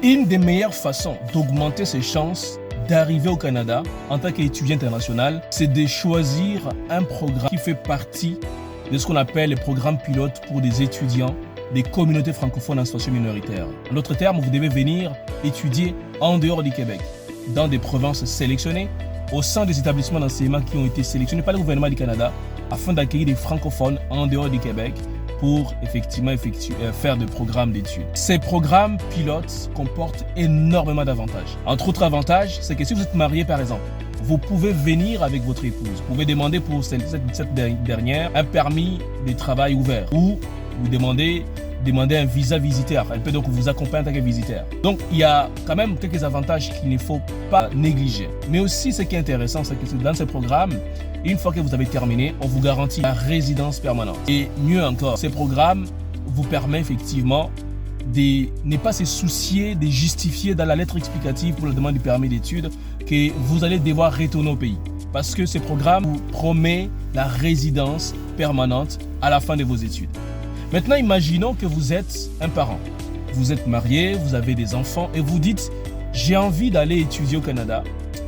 Une des meilleures façons d'augmenter ses chances d'arriver au Canada en tant qu'étudiant international, c'est de choisir un programme qui fait partie de ce qu'on appelle les programmes pilotes pour des étudiants des communautés francophones en situation minoritaire. En d'autres termes, vous devez venir étudier en dehors du Québec, dans des provinces sélectionnées, au sein des établissements d'enseignement qui ont été sélectionnés par le gouvernement du Canada afin d'accueillir des francophones en dehors du Québec pour effectivement faire des programmes d'études. Ces programmes pilotes comportent énormément d'avantages. Entre autres avantages, c'est que si vous êtes marié par exemple, vous pouvez venir avec votre épouse. Vous pouvez demander pour cette dernière un permis de travail ouvert ou vous demander un visa visiteur. Elle peut donc vous accompagner en tant que visiteur. Donc, il y a quand même quelques avantages qu'il ne faut pas négliger. Mais aussi, ce qui est intéressant, c'est que dans ce programme, une fois que vous avez terminé, on vous garantit la résidence permanente. Et mieux encore, ce programme vous permet effectivement de ne pas se soucier de justifier dans la lettre explicative pour la demande du permis d'études que vous allez devoir retourner au pays. Parce que ce programme vous promet la résidence permanente à la fin de vos études. Maintenant, imaginons que vous êtes un parent. Vous êtes marié, vous avez des enfants et vous dites « J'ai envie d'aller étudier au Canada,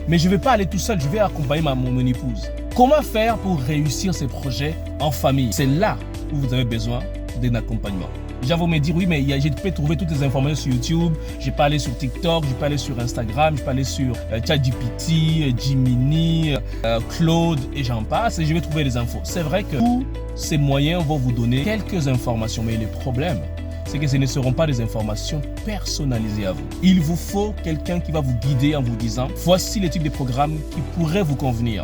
mais je ne vais pas aller tout seul, je vais accompagner mon épouse. » Comment faire pour réussir ces projets en famille? C'est là où vous avez besoin d'un accompagnement. Déjà, vous me dire, oui, mais je peux trouver toutes les informations sur YouTube, je peux aller sur TikTok, je peux aller sur Instagram, je peux aller sur ChatGPT, Gemini, Claude et j'en passe et je vais trouver les infos. C'est vrai que tous ces moyens vont vous donner quelques informations, mais le problème, c'est que ce ne seront pas des informations personnalisées à vous. Il vous faut quelqu'un qui va vous guider en vous disant, voici les types de programmes qui pourraient vous convenir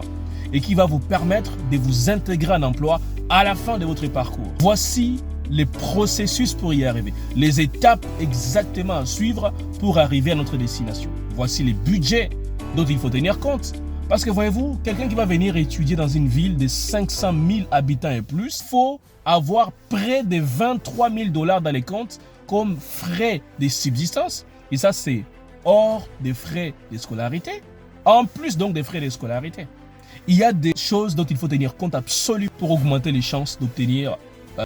et qui va vous permettre de vous intégrer en emploi à la fin de votre parcours. Voici les processus pour y arriver, les étapes exactement à suivre pour arriver à notre destination. Voici les budgets dont il faut tenir compte. Parce que voyez-vous, quelqu'un qui va venir étudier dans une ville de 500 000 habitants et plus, il faut avoir près de 23 000 $ dans les comptes comme frais de subsistance. Et ça, c'est hors des frais de scolarité, en plus donc des frais de scolarité. Il y a des choses dont il faut tenir compte absolument pour augmenter les chances d'obtenir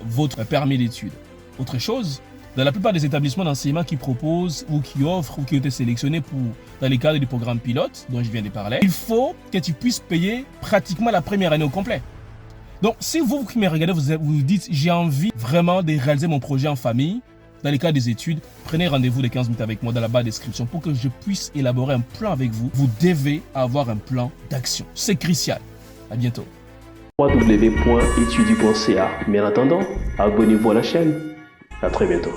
votre permis d'études. Autre chose, dans la plupart des établissements d'enseignement qui proposent ou qui offrent ou qui ont été sélectionnés dans les cadres du programme pilote dont je viens de parler, il faut que tu puisses payer pratiquement la première année au complet. Donc, si vous qui me regardez, vous dites « j'ai envie vraiment de réaliser mon projet en famille », dans les cas des études, prenez rendez-vous de 15 minutes avec moi dans la barre de description pour que je puisse élaborer un plan avec vous. Vous devez avoir un plan d'action. C'est crucial. À bientôt. www.étudie.ca. Mais en attendant, abonnez-vous à la chaîne. À très bientôt.